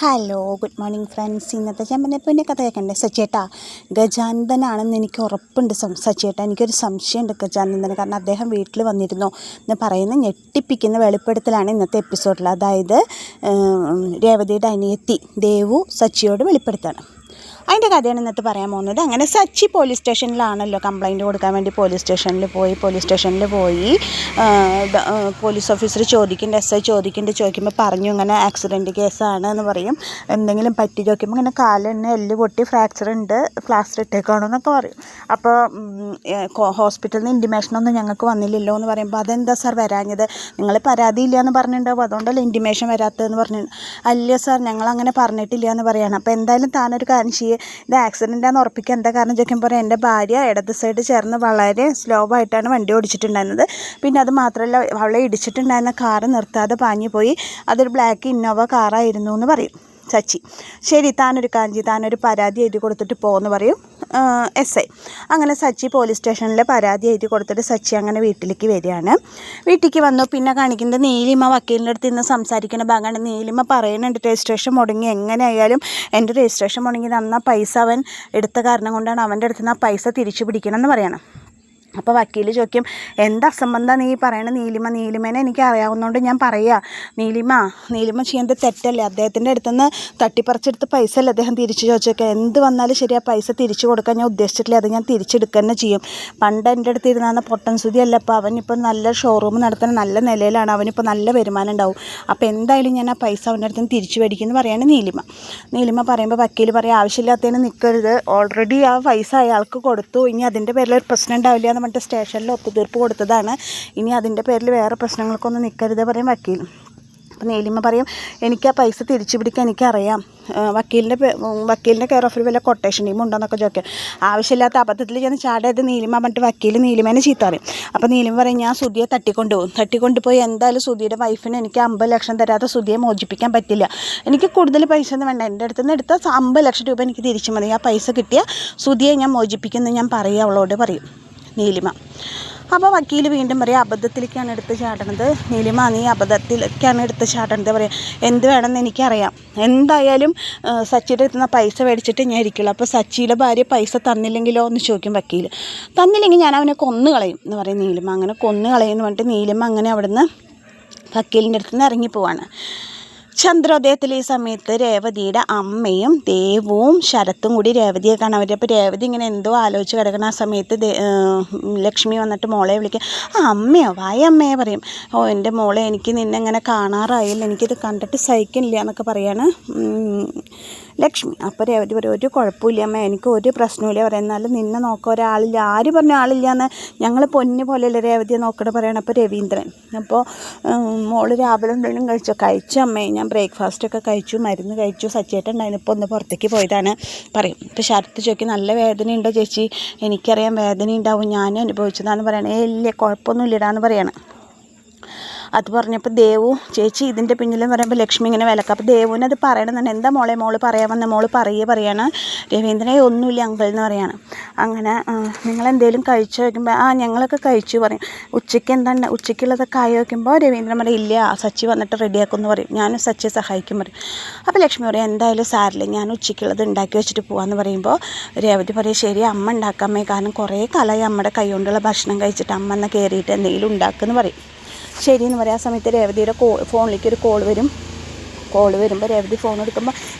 Hello good morning friends. ഇന്നത്തെ ചെമ്പനപ്പൂവിൻ്റെ കഥ കേൾക്കണ്ടേ? സച്ചേട്ടാ ഗജാനന്ദനാണെന്ന് എനിക്ക് ഉറപ്പുണ്ട്. സച്ചേട്ടാ എനിക്കൊരു സംശയമുണ്ട് ഗജാനന്ദന്. കാരണം അദ്ദേഹം വീട്ടിൽ വന്നിരുന്നു എന്ന് പറയുന്ന ഞെട്ടിപ്പിക്കുന്ന വെളിപ്പെടുത്തലാണ് ഇന്നത്തെ എപ്പിസോഡിൽ. അതായത് രേവതിയുടെ അനിയത്തി ദേവു സച്ചിയോട് വെളിപ്പെടുത്താണ്. അതിൻ്റെ കഥയാണ് ഇന്നത്തെ പറയാൻ പോകുന്നത്. അങ്ങനെ സച്ചി പോലീസ് സ്റ്റേഷനിലാണല്ലോ കംപ്ലയിൻറ്റ് കൊടുക്കാൻ വേണ്ടി പോലീസ് സ്റ്റേഷനിൽ പോയി പോലീസ് ഓഫീസർ ചോദിക്കുന്നുണ്ട്, SI ചോദിക്കുമ്പോൾ പറഞ്ഞു ഇങ്ങനെ ആക്സിഡൻറ്റ് കേസാണ് എന്ന് പറയും. എന്തെങ്കിലും പറ്റി ചോദിക്കുമ്പോൾ ഇങ്ങനെ കാലിന് എല്ല് പൊട്ടി ഫ്രാക്ചർ ഉണ്ട്, പ്ലാസ്റ്റർ ഇട്ടേക്കാണോ എന്നൊക്കെ പറയും. അപ്പോൾ ഹോസ്പിറ്റലിൽ നിന്ന് ഇൻറ്റിമേഷനൊന്നും ഞങ്ങൾക്ക് വന്നില്ലല്ലോ എന്ന് പറയുമ്പോൾ അതെന്താ സാർ വരാഞ്ഞത്, നിങ്ങൾ പരാതി ഇല്ല എന്ന് പറഞ്ഞിട്ടുണ്ടാവും, അതുകൊണ്ടല്ലേ ഇൻറ്റിമേഷൻ വരാത്തതെന്ന് പറഞ്ഞു. അല്ല സാർ ഞങ്ങളങ്ങനെ പറഞ്ഞിട്ടില്ല എന്ന് പറയുകയാണ്. അപ്പോൾ എന്തായാലും താനൊരു കാര്യം ചെയ്യേ, ഇത് ആക്സിഡൻ്റാണെന്ന് ഉറപ്പിക്കുക. എന്താ കാരണം ചോദിക്കുമ്പോൾ എൻ്റെ ഭാര്യ ഇടത് സൈഡ് ചേർന്ന് വളരെ സ്ലോ ആയിട്ടാണ് വണ്ടി ഓടിച്ചിട്ടുണ്ടായിരുന്നത്. പിന്നെ അത് മാത്രമല്ല അവളെ ഇടിച്ചിട്ടുണ്ടായിരുന്ന കാറ് നിർത്താതെ പാഞ്ഞു പോയി, അതൊരു ബ്ലാക്ക് ഇന്നോവ കാറായിരുന്നു എന്ന് പറയും സച്ചി. ശരി, താനൊരു പരാതി എഴുതി കൊടുത്തിട്ട് പോകുമെന്ന് പറയും SI. അങ്ങനെ സച്ചി പോലീസ് സ്റ്റേഷനിൽ പരാതി എഴുതി കൊടുത്തിട്ട് സച്ചി അങ്ങനെ വീട്ടിലേക്ക് വരികയാണ്. വീട്ടിലേക്ക് വന്നു. പിന്നെ കാണിക്കുന്നത് നീലിമ വക്കീലിൻ്റെ അടുത്ത് ഇന്ന് സംസാരിക്കുന്ന ഭാഗമാണ്. നീലിമ പറയുന്നുണ്ട് രജിസ്ട്രേഷൻ മുടങ്ങി, എങ്ങനെയായാലും എൻ്റെ രജിസ്ട്രേഷൻ മുടങ്ങി തന്ന പൈസ അവൻ എടുത്ത കാരണം കൊണ്ടാണ് അവൻ്റെ അടുത്ത് നിന്ന് ആ പൈസ തിരിച്ചു പിടിക്കണം എന്ന് പറയണം. അപ്പോൾ വക്കീൽ ചോദിക്കും, എന്താ അസംബന്ധം നീ പറയണത് നീലിമേനെ എനിക്ക് അറിയാവുന്നതുകൊണ്ട് ഞാൻ പറയുക. നീലിമ ചെയ്യുന്നത് തെറ്റല്ലേ, അദ്ദേഹത്തിൻ്റെ അടുത്തുനിന്ന് തട്ടിപ്പറിച്ചെടുത്ത് പൈസ അല്ലേ അദ്ദേഹം തിരിച്ചു ചോദിച്ചേക്കുക. എന്ത് വന്നാലും ശരി ആ പൈസ തിരിച്ചു കൊടുക്കാൻ ഞാൻ ഉദ്ദേശിച്ചിട്ടില്ല, അത് ഞാൻ തിരിച്ചെടുക്കുക തന്നെ ചെയ്യും. പണ്ട് എൻ്റെ അടുത്ത് ഇരുന്ന പൊട്ടൻ സുതിയല്ല, അപ്പോൾ അവനിപ്പോൾ നല്ല ഷോറൂം നടത്തുന്ന നല്ല നിലയിലാണ്, അവനിപ്പോൾ നല്ല വരുമാനം ഉണ്ടാവും. അപ്പോൾ എന്തായാലും ഞാൻ ആ പൈസ അവൻ്റെ അടുത്ത് നിന്ന് തിരിച്ചു മേടിക്കുമെന്ന് പറയാണ് നീലിമ പറയുമ്പോൾ വക്കീൽ പറയും, ആവശ്യമില്ലാത്തതിന് നിൽക്കരുത്, ഓൾറെഡി ആ പൈസ അയാൾക്ക് കൊടുത്തു, ഇനി അതിൻ്റെ പേരിൽ ഒരു പ്രശ്നം ഉണ്ടാവില്ല മറ്റേ സ്റ്റേഷനിൽ ഒത്തുതീർപ്പ് കൊടുത്തതാണ്, ഇനി അതിൻ്റെ പേരിൽ വേറെ പ്രശ്നങ്ങൾക്കൊന്നും നിൽക്കരുത് പറയും വക്കീൽ. അപ്പോൾ നീലിമ പറയും, എനിക്ക് ആ പൈസ തിരിച്ചു പിടിക്കാൻ എനിക്കറിയാം, വക്കീലിൻ്റെ കെയർ ഓഫിൽ വല്ല കൊട്ടേഷൻ ടീം ഉണ്ടോയെന്നൊക്കെ ചോദിക്കാം. ആവശ്യമില്ലാത്ത അബദ്ധത്തിൽ ചെന്ന് ചാടരുത് നീലിമ പറഞ്ഞിട്ട് വക്കീൽ നീലിമേനെ ചീത്ത പറയും. അപ്പോൾ നീലിമ പറയും, ഞാൻ സുധിയെ തട്ടിക്കൊണ്ടുപോയി എന്തായാലും സുധിയുടെ വൈഫിന് എനിക്ക് 50 ലക്ഷം തരാതെ സുധിയെ മോചിപ്പിക്കാൻ പറ്റില്ല, എനിക്ക് കൂടുതൽ പൈസ ഒന്നും വേണ്ട, എൻ്റെ അടുത്ത് നിന്ന് എടുത്ത 50 ലക്ഷം രൂപ എനിക്ക് തിരിച്ചു മതി, ആ പൈസ കിട്ടിയ സുധിയെ ഞാൻ മോചിപ്പിക്കുമെന്ന് ഞാൻ പറയും അവളോട് പറയും നീലിമ. അപ്പോൾ വക്കീൽ വീണ്ടും പറയും, അബദ്ധത്തിലേക്കാണ് എടുത്ത് ചാടണത് നീലിമ, നീ അബദ്ധത്തിലേക്കാണ് എടുത്ത് ചാടണത് പറയാം. എന്ത് വേണമെന്ന് എനിക്കറിയാം, എന്തായാലും സച്ചിയുടെ അടുത്ത് നിന്ന് പൈസ മേടിച്ചിട്ട് ഞാൻ ഇരിക്കുള്ളൂ. അപ്പോൾ സച്ചിയുടെ ഭാര്യ പൈസ തന്നില്ലെങ്കിലോ എന്ന് ചോദിക്കും വക്കീൽ. തന്നില്ലെങ്കിൽ ഞാൻ അവനെ കൊന്നുകളയും എന്ന് പറയും നീലിമ. അങ്ങനെ കൊന്നുകളയെന്ന് പറഞ്ഞിട്ട് നീലിമ അങ്ങനെ അവിടുന്ന് വക്കീലിൻ്റെ അടുത്ത് നിന്ന് ഇറങ്ങിപ്പോവാണ്. ചന്ദ്രോദയത്തിൽ ഈ സമയത്ത് രേവതിയുടെ അമ്മയും ദേവും ശരത്തും കൂടി രേവതിയെ കാണാൻ പറ്റും. അപ്പോൾ രേവതി ഇങ്ങനെ എന്തോ ആലോചിച്ച് കിടക്കുന്ന ആ സമയത്ത് ലക്ഷ്മി വന്നിട്ട് മോളെ വിളിക്കും. അമ്മയോ അമ്മയെ പറയും. എൻ്റെ മോളെ, എനിക്ക് നിന്നെ ഇങ്ങനെ കാണാറായില്ല, എനിക്കിത് കണ്ടിട്ട് സഹിക്കുന്നില്ല എന്നൊക്കെ പറയാണ് ലക്ഷ്മി. അപ്പോൾ രേവതി പറയും, ഒരു കുഴപ്പമില്ല അമ്മ, എനിക്ക് ഒരു പ്രശ്നമില്ല പറയാം, എന്നാലും നിന്നെ നോക്കാൻ ഒരാളില്ല, ആര് പറഞ്ഞ ആളില്ല എന്ന്, ഞങ്ങൾ പൊന്നു പോലെയല്ലേ രേവതിയെ നോക്കണ പറയണം. അപ്പോൾ രവീന്ദ്രൻ, അപ്പോൾ മോള് രാവിലെ എന്തെങ്കിലും കഴിച്ചു അമ്മേ, ഞാൻ ബ്രേക്ക്ഫാസ്റ്റൊക്കെ കഴിച്ചു, മരുന്ന് കഴിച്ചു, സച്ചേട്ടൻ ഉണ്ടായിരുന്നു, ഇപ്പോൾ ഒന്ന് പുറത്തേക്ക് പോയതാണ് പറയും. ഇപ്പോൾ ശരത്ത് ചോദിക്കും, നല്ല വേദനയുണ്ടോ ചേച്ചി? എനിക്കറിയാം വേദന ഉണ്ടാവും, ഞാൻ അനുഭവിച്ചതാണെന്ന് പറയണേ. ഇല്ലേ കുഴപ്പമൊന്നും ഇല്ലടാന്ന് പറയണം. അത് പറഞ്ഞപ്പോൾ ദേവു, ചേച്ചി ഇതിൻ്റെ പിന്നിലെന്ന് പറയുമ്പോൾ ലക്ഷ്മി ഇങ്ങനെ വിലക്കാം. അപ്പോൾ ദേവുവിന് അത് പറയണമെന്നുണ്ട്. എന്താ മോള് പറയാമെന്ന് മോള് പറയാണ്. രവീന്ദ്രനെ ഒന്നുമില്ല അങ്കിൾ എന്ന് പറയാണ്. അങ്ങനെ നിങ്ങളെന്തെങ്കിലും കഴിച്ചു വയ്ക്കുമ്പോൾ ഞങ്ങളൊക്കെ കഴിച്ചു പറയും. ഉച്ചയ്ക്കുള്ളതൊക്കെ ആയി വയ്ക്കുമ്പോൾ രവീന്ദ്രൻ പറയും, ഇല്ല സച്ചി വന്നിട്ട് റെഡിയാക്കുമെന്ന് പറയും, ഞാനും സച്ചിയെ സഹായിക്കും പറയും. അപ്പോൾ ലക്ഷ്മി പറയും, എന്തായാലും സാരില്ല, ഞാൻ ഉച്ചയ്ക്കുള്ളത് ഉണ്ടാക്കി വെച്ചിട്ട് പോകാമെന്ന് പറയുമ്പോൾ രേവതി പറയും, ശരി അമ്മ ഉണ്ടാക്കാമേ, കാരണം കുറേ കാലമായി അമ്മയുടെ കൈ കൊണ്ടുള്ള ഭക്ഷണം കഴിച്ചിട്ട് അമ്മ എന്നാൽ കയറിയിട്ട് എന്തെങ്കിലും ഉണ്ടാക്കുമെന്ന് പറയും. ശരിയെന്ന് പറയാം. ആ സമയത്ത് രേവതിയുടെ ഫോണിലേക്ക് ഒരു കോൾ വരുമ്പോൾ രേവതി ഫോൺ എടുക്കുമ്പോൾ,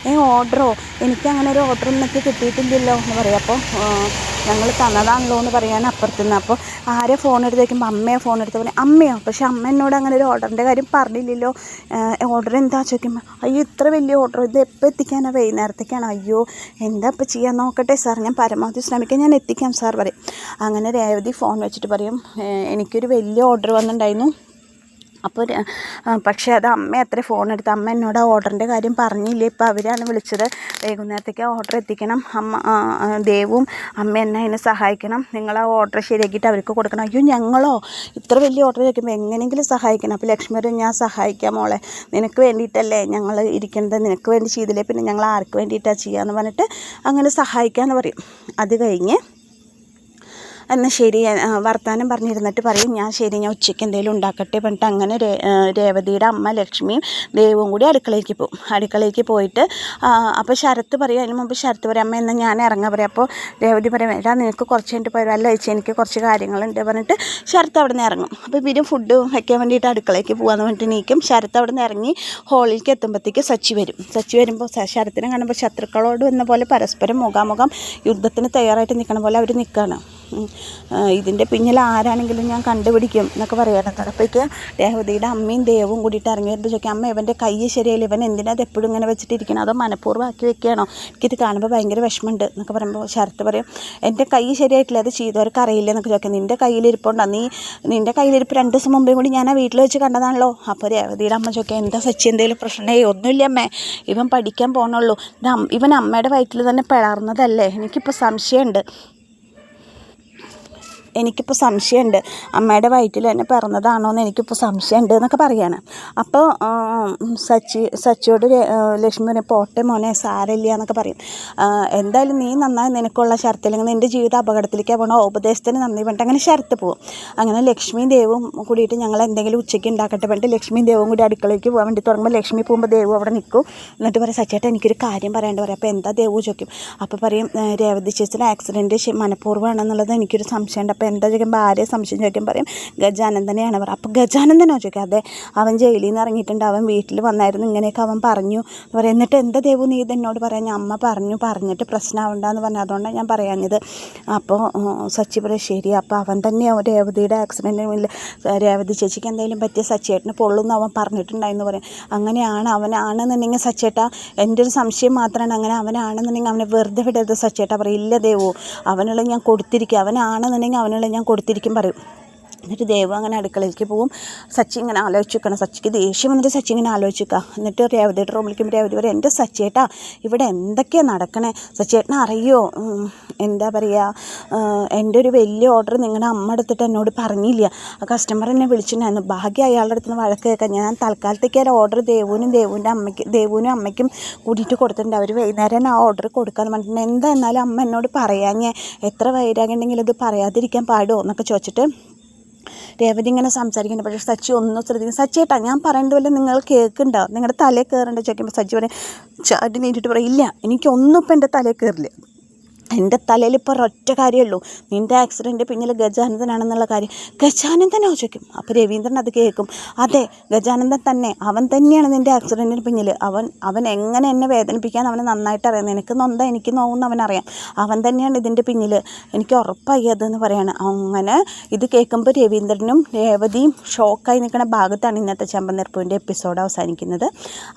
ഓർഡറോ, എനിക്കങ്ങനെ ഒരു ഓർഡർ എന്നൊക്കെ കിട്ടിയിട്ടില്ലല്ലോ എന്ന് പറയും. അപ്പോൾ ഞങ്ങൾ തന്നതാണല്ലോ എന്ന് പറയാൻ അപ്പുറത്തുനിന്ന്. അപ്പോൾ ആരെ ഫോൺ എടുത്ത് വയ്ക്കുമ്പോൾ അമ്മയോ ഫോൺ എടുത്ത് പറയും, അമ്മയോ, പക്ഷെ അമ്മ എന്നോട് അങ്ങനെ ഒരു ഓർഡറിൻ്റെ കാര്യം പറഞ്ഞില്ലല്ലോ, ഓർഡർ എന്താ ചോദിക്കുമ്പോൾ, അയ്യോ ഇത്ര വലിയ ഓർഡർ, ഇത് എപ്പോൾ എത്തിക്കാനാണ്, വൈകുന്നേരത്തേക്കാണ്, അയ്യോ എന്താ ഇപ്പോൾ ചെയ്യാൻ, നോക്കട്ടെ സാർ, ഞാൻ പരമാവധി ശ്രമിക്കാം, ഞാൻ എത്തിക്കാം സാർ പറയും. അങ്ങനെ രേവതി ഫോൺ വെച്ചിട്ട് പറയും, എനിക്കൊരു വലിയ ഓർഡർ വന്നിട്ടുണ്ടായിരുന്നു, അപ്പോൾ പക്ഷേ അത് അമ്മ എത്ര ഫോൺ എടുത്ത്, അമ്മ എന്നോട് ആ ഓർഡറിൻ്റെ കാര്യം പറഞ്ഞില്ലേ, ഇപ്പോൾ അവരാണ് വിളിച്ചത്, വൈകുന്നേരത്തേക്ക് ആ ഓർഡർ എത്തിക്കണം, ദേവും അമ്മ എന്നെ അതിനെ സഹായിക്കണം, നിങ്ങൾ ആ ഓർഡർ ശരിയാക്കിയിട്ട് അവർക്ക് കൊടുക്കണം. അയ്യോ ഞങ്ങളോ, ഇത്ര വലിയ ഓർഡർ ചോദിക്കുമ്പോൾ എങ്ങനെയെങ്കിലും സഹായിക്കണം. അപ്പോൾ ലക്ഷ്മി പറയും, ഞാൻ സഹായിക്കാം മോളെ, നിനക്ക് വേണ്ടിയിട്ടല്ലേ ഞങ്ങൾ ഇരിക്കുന്നത്, നിനക്ക് വേണ്ടി ചെയ്തില്ലേ പിന്നെ ഞങ്ങൾ ആർക്ക് വേണ്ടിയിട്ടാണ് ചെയ്യാമെന്ന് പറഞ്ഞിട്ട് അങ്ങനെ സഹായിക്കാമെന്ന് പറയും. അത് കഴിഞ്ഞ് എന്നാൽ ശരി വർത്തമാനം പറഞ്ഞിരുന്നിട്ട് പറയും ഞാൻ ഉച്ചയ്ക്ക് എന്തെങ്കിലും ഉണ്ടാക്കട്ടെ പറഞ്ഞിട്ട് അങ്ങനെ രേവതിയുടെ അമ്മ ലക്ഷ്മിയും ദേവും കൂടി അടുക്കളയ്ക്ക് പോകും. അടുക്കളയ്ക്ക് പോയിട്ട് അപ്പോൾ ശരത്ത് പറയും, അതിന് മുമ്പ് ശരത്ത് പറയും അമ്മ എന്നാൽ ഞാൻ ഇറങ്ങാൻ പറയും. അപ്പോൾ രേവതി പറയും എടാ നിനക്ക് കുറച്ച് കഴിഞ്ഞിട്ട് പോരും, അല്ല ചേച്ചി എനിക്ക് കുറച്ച് കാര്യങ്ങളുണ്ട് പറഞ്ഞിട്ട് ശരത്ത് അവിടെ നിന്ന് ഇറങ്ങും. അപ്പോൾ ഇവരും ഫുഡ് വയ്ക്കാൻ വേണ്ടിയിട്ട് അടുക്കളയ്ക്ക് പോകാമെന്ന് പറഞ്ഞിട്ട് നീക്കും. ശരത്ത് അവിടെ നിന്ന് ഇറങ്ങി ഹോളിലേക്ക് എത്തുമ്പോഴത്തേക്ക് സച്ചി വരും. സച്ചി വരുമ്പോൾ ശരത്തിനെ കാണുമ്പോൾ ശത്രുക്കളോട് എന്ന പോലെ പരസ്പരം മുഖാമുഖം യുദ്ധത്തിന് തയ്യാറായിട്ട് നിൽക്കണ പോലെ അവർ നിൽക്കുകയാണ്. ഇതിൻ്റെ പിന്നിൽ ആരാണെങ്കിലും ഞാൻ കണ്ടുപിടിക്കും എന്നൊക്കെ പറയാറുണ്ട്. അപ്പോഴേക്ക് രേവതിയുടെ അമ്മയും ദേവും കൂടിയിട്ട് ഇറങ്ങി വരുമ്പോൾ ചോദിക്കും അമ്മ ഇവൻ്റെ കൈ ശരിയല്ല, ഇവൻ എന്തിനാ അത് എപ്പോഴും ഇങ്ങനെ വെച്ചിട്ടിരിക്കണം, അതോ മനഃപൂർവ്വം ആക്കി വെക്കുകയാണോ, എനിക്കിത് കാണുമ്പോൾ ഭയങ്കര വിഷമമുണ്ട് എന്നൊക്കെ പറയുമ്പോൾ ശരത്ത് പറയും എൻ്റെ കൈ ശരിയായിട്ടില്ല, അത് ചെയ്തവർക്ക് അറിയില്ല എന്നൊക്കെ ചോദിക്കാം. നിൻ്റെ കയ്യിലിരിപ്പുണ്ടോ, നിൻ്റെ കയ്യിലിരിപ്പ് 2 ദിവസം മുമ്പേ കൂടി ഞാൻ ആ വീട്ടിൽ വെച്ച് കണ്ടതാണല്ലോ. അപ്പോൾ രേവതിയുടെ അമ്മ ചോദിക്കാം എന്താ സച്ചി എന്തെങ്കിലും പ്രശ്നമേ, ഒന്നുമില്ല അമ്മേ, ഇവൻ പഠിക്കാൻ പോകണുള്ളൂ, ഇവൻ അമ്മയുടെ വയറ്റിൽ തന്നെ പിളർന്നതല്ലേ, എനിക്കിപ്പോൾ സംശയമുണ്ട് അമ്മയുടെ വയറ്റിൽ തന്നെ പിറന്നതാണോ എന്ന് എനിക്കിപ്പോൾ സംശയമുണ്ട് എന്നൊക്കെ പറയാണ്. അപ്പോൾ സച്ചിയോട് ലക്ഷ്മി പറയും പോട്ടെ മോനെ സാരമില്ല എന്നൊക്കെ പറയും. എന്തായാലും നീ നന്നായി നിനക്കുള്ള ശരത്ത്, അല്ലെങ്കിൽ നിൻ്റെ ജീവിതം അപകടത്തിലേക്ക് പോകണോ ഉപദേശത്തിന് നന്ദി പറഞ്ഞിട്ട് അങ്ങനെ ശരത്ത് പോകും. അങ്ങനെ ലക്ഷ്മിയും ദേവും കൂടിയിട്ട് ഞങ്ങൾ എന്തെങ്കിലും ഉച്ചയ്ക്ക് ഉണ്ടാക്കട്ടെ പറഞ്ഞിട്ട് ലക്ഷ്മിയും ദേവും കൂടി അടുക്കളയ്ക്ക് പോകാൻ വേണ്ടി തുടങ്ങുമ്പോൾ ലക്ഷ്മി പോകുമ്പോൾ ദേവും അവിടെ നിൽക്കും. എന്നിട്ട് പറയും സച്ചേട്ടാ എനിക്കൊരു കാര്യം പറയേണ്ടി പറയും. അപ്പോൾ എന്താ ദേവു ചോദിക്കും. അപ്പോൾ പറയും രേവതി ചേച്ചിയുടെ ആക്സിഡൻറ്റ് മനഃപൂർവ്വമാണെന്നുള്ളത് എനിക്കൊരു സംശയമുണ്ട്. അപ്പോൾ എന്താ ചോദിക്കുമ്പോൾ ആരെയും സംശയം ചോദിക്കാൻ പറയും ഗജാനന്ദനെയാണ് പറയുക. അപ്പോൾ ഗജാനന്ദനോ ചോദിക്കുക. അതെ, അവൻ ജയിലിൽ നിന്ന് ഇറങ്ങിയിട്ടുണ്ട്, അവൻ വീട്ടിൽ വന്നായിരുന്നു, ഇങ്ങനെയൊക്കെ അവൻ പറഞ്ഞു പറയും. എന്നിട്ട് എന്താ ദേവു നീ ഇതെന്നോട് പറയാൻ, അമ്മ പറഞ്ഞിട്ട് പ്രശ്നമാവണ്ടെന്ന് പറഞ്ഞു, അതുകൊണ്ടാണ് ഞാൻ പറയാഞ്ഞത്. അപ്പോൾ സച്ചി പറയും ശരി, അപ്പോൾ അവൻ തന്നെയാവും രേവതിയുടെ ആക്സിഡൻറ്റിൽ രേവതി ചേച്ചിക്ക് എന്തെങ്കിലും പറ്റിയ സച്ചേട്ടന് പൊള്ളുന്നു അവൻ പറഞ്ഞിട്ടുണ്ടായിരുന്നു പറയും. അവനാണെന്നുണ്ടെങ്കിൽ സച്ചേട്ടാ എൻ്റെ ഒരു സംശയം മാത്രമാണ്, അങ്ങനെ അവനാണെന്നുണ്ടെങ്കിൽ അവനെ വെറുതെ വിടരുത് സച്ചേട്ടാ പറയും. ഇല്ല ദേവു, അവനുള്ള ഞാൻ കൊടുത്തിരിക്കും, അവനാണെന്നുണ്ടെങ്കിൽ അവനുള്ള ഞാൻ കൊടുത്തിരിക്കും പറയും. എന്നിട്ട് ദേവ് അങ്ങനെ അടുക്കളയിലേക്ക് പോവും. സച്ചി ഇങ്ങനെ ആലോചിക്കണം, സച്ചിക്ക് ദേഷ്യം വന്നിട്ട് സച്ചി ഇങ്ങനെ ആലോചിക്കുക. എന്നിട്ട് രേവതിയുടെ റൂമിലേക്ക് രേവതി പറയും എൻ്റെ സച്ചേട്ടാ ഇവിടെ എന്തൊക്കെയാണ് നടക്കണേ, സച്ചേട്ടനെ അറിയോ, എന്താ പറയുക, എൻ്റെ ഒരു വലിയ ഓർഡർ നിങ്ങളുടെ അമ്മ എടുത്തിട്ട് എന്നോട് പറഞ്ഞില്ല, ആ കസ്റ്റമർ എന്നെ വിളിച്ചിട്ടുണ്ടായിരുന്നു, ഭാഗ്യം അയാളുടെ അടുത്ത് നിന്ന് വഴക്ക് കേൾക്കാം, ഞാൻ തൽക്കാലത്തേക്ക് ആ ഓർഡർ ദേവുവിനും അമ്മയ്ക്കും കൂടിയിട്ട് കൊടുത്തിട്ടുണ്ട്, അവർ വൈകുന്നേരം ആ ഓർഡർ കൊടുക്കാമെന്ന് പറഞ്ഞിട്ടുണ്ട്, എന്താ എന്നാലും അമ്മ എന്നോട് പറയാഞ്ഞേ, എത്ര വൈരാഗ്യം ഉണ്ടെങ്കിലും ഇത് പറയാതിരിക്കാൻ പാടുമോ എന്നൊക്കെ ചോദിച്ചിട്ട് രേവതി ഇങ്ങനെ സംസാരിക്കുന്നുണ്ട്. പക്ഷേ സച്ചി ഒന്നും ശ്രദ്ധിക്കും. സച്ചിയേട്ടാ ഞാൻ പറയേണ്ട വല്ല നിങ്ങൾ കേൾക്കുന്നുണ്ടോ, നിങ്ങളുടെ തലയിൽ കയറേണ്ട ചോദിക്കുമ്പോൾ സച്ചി പറയും ചാടി നീട്ടിട്ട് പറയും ഇല്ല എനിക്കൊന്നും ഇപ്പം എൻ്റെ തലയിൽ കയറില്ല, എൻ്റെ തലയിൽ ഇപ്പോൾ ഒരൊറ്റ കാര്യമുള്ളൂ, നിൻ്റെ ആക്സിഡൻറ്റ് പിന്നിൽ ഗജാനന്ദനാണെന്നുള്ള കാര്യം. ഗജാനന്ദനോ ചോദിക്കും. അപ്പോൾ രവീന്ദ്രൻ അത് കേൾക്കും. അതെ ഗജാനന്ദൻ തന്നെ, അവൻ തന്നെയാണ് നിൻ്റെ ആക്സിഡൻറ്റിന് പിന്നിൽ, അവൻ എങ്ങനെ എന്നെ വേദനിപ്പിക്കാൻ അവന് നന്നായിട്ട് അറിയാം, നിനക്ക് നൊന്താ എനിക്ക് നോവുമെന്ന് അവനറിയാം, അവൻ തന്നെയാണ് ഇതിൻ്റെ പിന്നിൽ, എനിക്ക് ഉറപ്പായി അതെന്ന് പറയാണ്. അങ്ങനെ ഇത് കേൾക്കുമ്പോൾ രവീന്ദ്രനും രേവതിയും ഷോക്കായി നിൽക്കുന്ന ഭാഗത്താണ് ഇന്നത്തെ ചെമ്പനീർപ്പൂവിൻ്റെ എപ്പിസോഡ് അവസാനിക്കുന്നത്.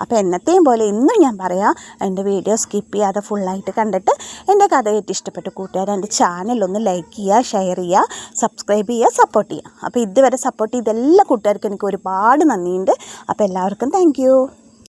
അപ്പോൾ എന്നത്തെയും പോലെ ഇന്നും ഞാൻ പറയാം, എൻ്റെ വീഡിയോ സ്കിപ്പ് ചെയ്യാതെ ഫുള്ളായിട്ട് കണ്ടിട്ട് എൻ്റെ കഥ ഇഷ്ടപ്പെട്ട കൂട്ടുകാർ എൻ്റെ ചാനലൊന്ന് ലൈക്ക് ചെയ്യുക, ഷെയർ ചെയ്യുക, സബ്സ്ക്രൈബ് ചെയ്യുക, സപ്പോർട്ട് ചെയ്യുക. അപ്പോൾ ഇതുവരെ സപ്പോർട്ട് ചെയ്ത എല്ലാ കൂട്ടുകാർക്കും എനിക്ക് ഒരുപാട് നന്ദിയുണ്ട്. അപ്പോൾ എല്ലാവർക്കും താങ്ക് യു.